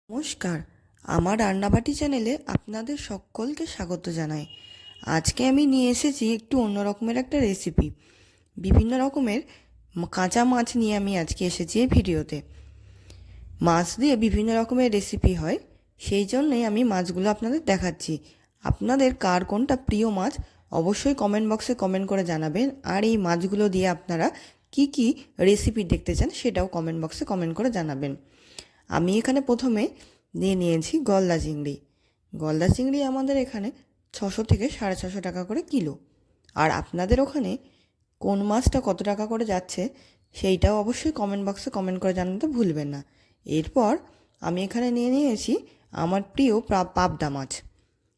নমস্কার, আমার রান্নাবাটি চ্যানেলে আপনাদের সকলকে স্বাগত জানাই। আজকে আমি নিয়ে এসেছি একটু অন্য রকমের একটা রেসিপি। বিভিন্ন রকমের কাঁচা মাছ নিয়ে আমি আজকে এসেছি এই ভিডিওতে। মাছ দিয়ে বিভিন্ন রকমের রেসিপি হয়, সেই জন্যই আমি মাছগুলো আপনাদের দেখাচ্ছি। আপনাদের কার কোনটা প্রিয় মাছ অবশ্যই কমেন্ট বক্সে কমেন্ট করে জানাবেন। আর এই মাছগুলো দিয়ে আপনারা কি কি রেসিপি দেখতে চান সেটাও কমেন্ট বক্সে কমেন্ট করে জানাবেন। আমি এখানে প্রথমে নিয়ে নিয়েছি গলদা চিংড়ি। গলদা চিংড়ি আমাদের এখানে 600 থেকে 650 টাকা করে কিলো। আর আপনাদের ওখানে কোন মাছটা কত টাকা করে যাচ্ছে সেইটাও অবশ্যই কমেন্ট বক্সে কমেন্ট করে জানাতে ভুলবেন না। এরপর আমি এখানে নিয়ে নিয়েছি আমার প্রিয় পাবদা মাছ,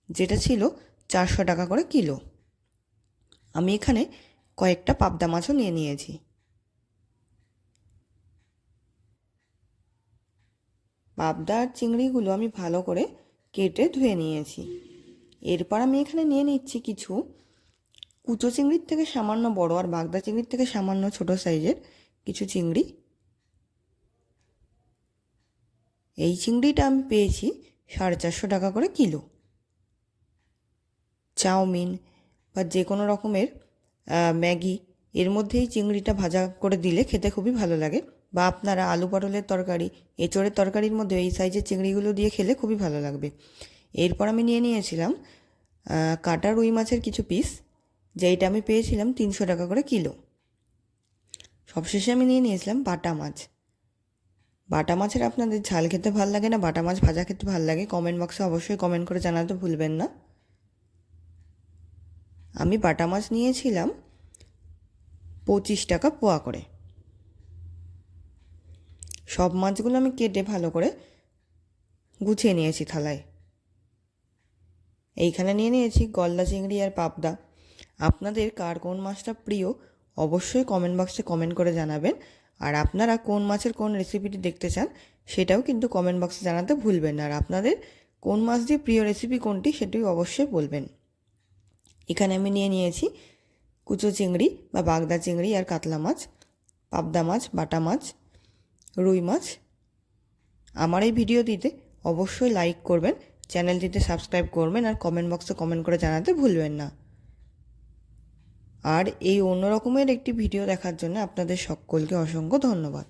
যেটা ছিল 400 টাকা করে কিলো। আমি এখানে কয়েকটা পাবদা মাছও নিয়ে নিয়েছি। পাবদা আর চিংড়িগুলো আমি ভালো করে কেটে ধুয়ে নিয়েছি। এরপর আমি এখানে নিয়ে নিচ্ছি কিছু কুচো চিংড়ির থেকে সামান্য বড় আর বাগদা চিংড়ির থেকে সামান্য ছোট সাইজের কিছু চিংড়ি। এই চিংড়িটা আমি পেয়েছি 450 টাকা করে কিলো। চাউমিন বা যে কোনো রকমের ম্যাগি এর মধ্যে এই চিংড়িটা ভাজা করে দিলে খেতে খুবই ভালো লাগে। বা আপনারা আলু পটলের তরকারি, এঁচোড়ের তরকারির মধ্যে এই সাইজের চিংড়িগুলো দিয়ে খেলে খুবই ভালো লাগবে। এরপর আমি নিয়ে নিয়েছিলাম কাটা রুই মাছের কিছু পিস, যেইটা আমি পেয়েছিলাম 300 টাকা করে কিলো। সবশেষে আমি নিয়ে নিয়েছিলাম বাটা মাছ। বাটা মাছের আপনাদের ঝাল খেতে ভালো লাগে না বাটা মাছ ভাজা খেতে ভালো লাগে, কমেন্ট বক্সে অবশ্যই কমেন্ট করে জানাতে ভুলবেন না। আমি বাটা মাছ নিয়েছিলাম 25 টাকা পোয়া করে। সব মাছগুলো আমি কেটে ভালো করে গুছিয়ে নিয়েছি থালায়। এইখানে নিয়ে নিয়েছি গলদা চিংড়ি আর পাবদা। আপনাদের কার কোন মাছটা প্রিয় অবশ্যই কমেন্ট বক্সে কমেন্ট করে জানাবেন। আর আপনারা কোন মাছের কোন রেসিপিটি দেখতে চান সেটাও কিন্তু কমেন্ট বক্সে জানাতে ভুলবেন না। আর আপনাদের কোন মাছ দিয়ে প্রিয় রেসিপি কোনটি সেটিও অবশ্যই বলবেন। এখানে আমি নিয়ে নিয়েছি কুচো চিংড়ি বা বাগদা চিংড়ি আর কাতলা মাছ, পাবদা মাছ, বাটা মাছ, রুই মাছ। আমার এই ভিডিওটিতে অবশ্যই লাইক করবেন, চ্যানেলটিতে সাবস্ক্রাইব করবেন আর কমেন্ট বক্সে কমেন্ট করে জানাতে ভুলবেন না। আর এই অন্য রকমের একটি ভিডিও দেখার জন্য আপনাদের সকলকে অসংখ্য ধন্যবাদ।